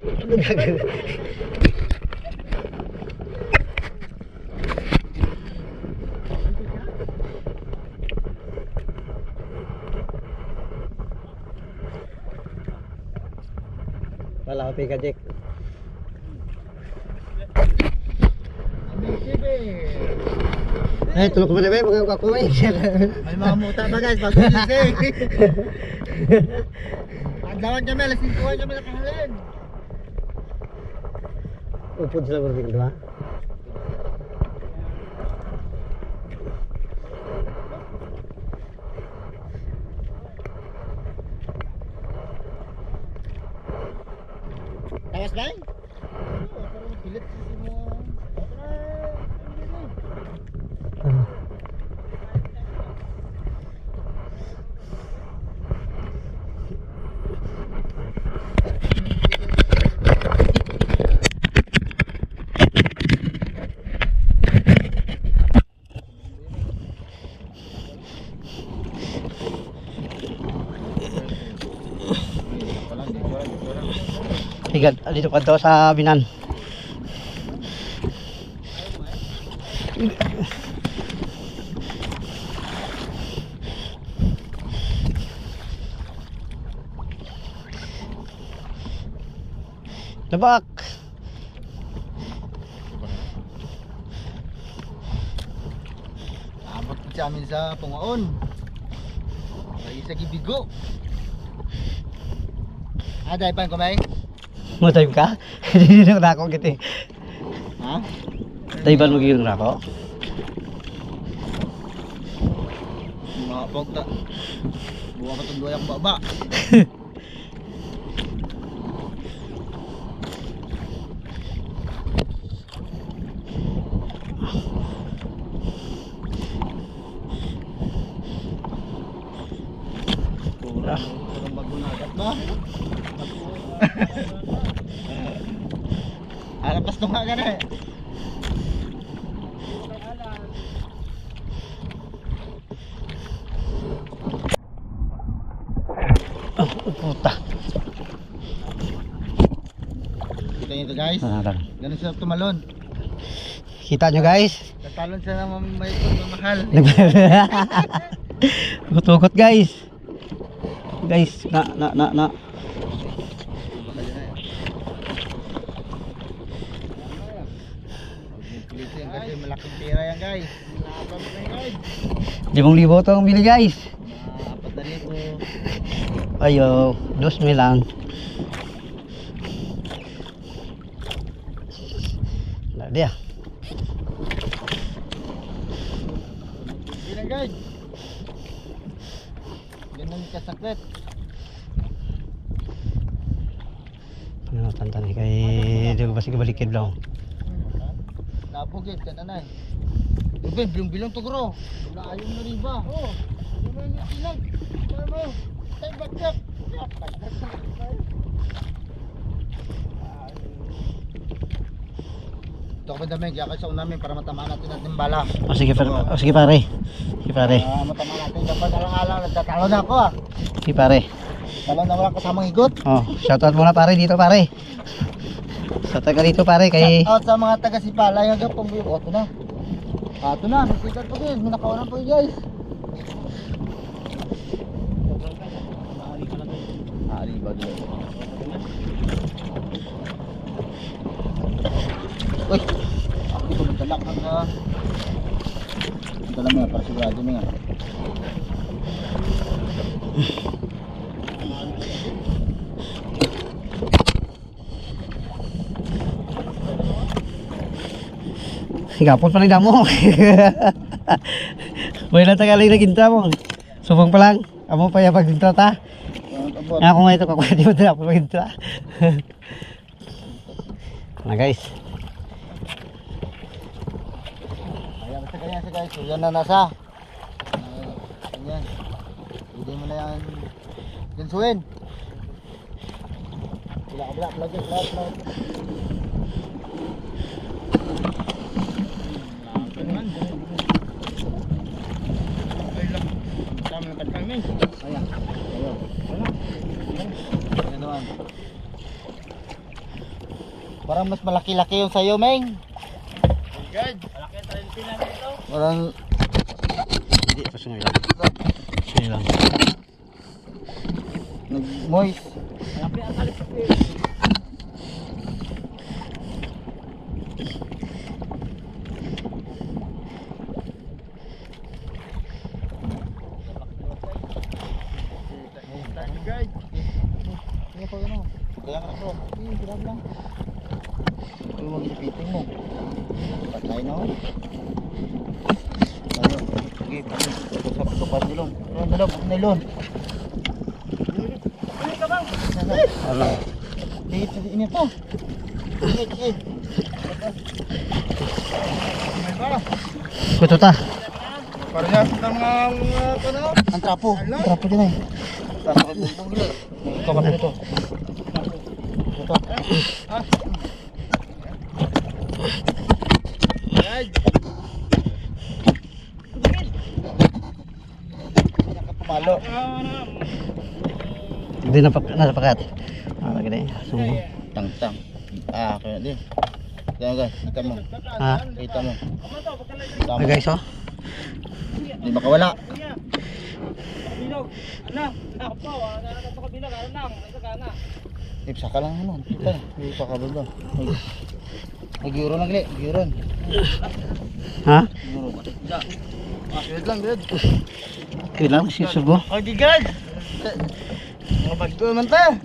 Wala ka pika, Jack. Eh, tulog ko ba na ba? Mga kakumay. May mga muta ba guys? Pag-ulising. Ang dawag kami, alas 5 kami nakahalin. Upod sila berbing dua. Tawas ba? Pilit mo. Higad, dito pa daw sa Binan. Lebak. Abot ko sa amin sa Pungaon. Ay sa Gibigo. Dahil pa ko may? Matay ka? Hindi na ako gitu. Ha? Tayban mo gilong ako. Mga pogta. Buwa ka tundoy ang baba. Kurang magunagat ba? Alapas to nga ka na eh. Oh, puta. Kita nyo ito guys. Ganun sila tumalon. Kita nyo guys. Tatalon sila ng may mahal. Ugot-ugot guys. Guys, na. Kasi malaking pera yan guys. Laban mo yan guys. 5,000 tong bili guys. 4,000. Ayo, 2,000 lang. Nah dia. Bilang guys. Ganun kasakit. Ano tantan kay di ko basi balikin lang. Napugit ka nanay. Ruben, bilong-bilong to bro. Wala ayong na riba. Oo. Ano yung silag? Ano mo? Tayo bagyak. Ito ko ba damig? Yakay sa unamin para matamaan natin natin bala. Oh sige pare. Oh sige pare. Sige pare. Matamaan natin. Dapat alang-alang. Nagtatalo na ako ah. Sige pare. Talo na wala kasamang higot. Oh, shoutout muna pare dito pare. Shoutout ka dito pare kay Out sa mga taga Sipalay hanggang pambuyo. Ito na. Ito na. May sikat po guys. May nakaunan po guys. Ari ba doon? Uy! Ako dito magdalak ang dala mo para sigurado mo nga. gapon pa lang damo. Wala tagaling na kinta mo. Subong pa lang. Amo pa ya pagkinta ta. Ako nga ito kakuha di mo na ako pagkinta. Na guys. Ayan basta ganyan siya guys. So yan na nasa. Ayan. Hindi mo na yan gansuin. Bila plug. Ayan. Ayan naman. Parang mas malaki-laki yung sayo, Meng. Good. Malaki ang tayo sila nito. Parang Hindi, pasunod lang. Sige lang. nag-moist. Malaki ang tayo sa guys. Ano pa yun? Kaya nga bro. Grabe lang. Uy, huwag ipitin mo. Patay na ako. Ano? Sige, pati. Sa pagkapan nilon. Nilon, nilon. Ano ka bang? Ano? Hihit sa init po. Hihit, hihit. Kuto ta. Parehas ng mga Ang trapo. Ang trapo din eh. Trapo ka dito. Ito kami ito. Ito. Guys. Palo. Hindi napakat. Ah, lagi na eh. Sumbong. Tang-tang. Ah, kaya din. Kaya guys, kita mo. Ha? Kita mo. Ah, guys, oh. Hindi makawala. Bilog. Ano? Ako, ano sa kabilang, ano nang, nasa kana. Ipsa ka lang ano. Ipsa. Ipsa ka ba? Mag-euro lang gali. Mag-euro. Ha? Wait lang, good. Kailangan si Subo. Okay guys. Mga bagto naman ta.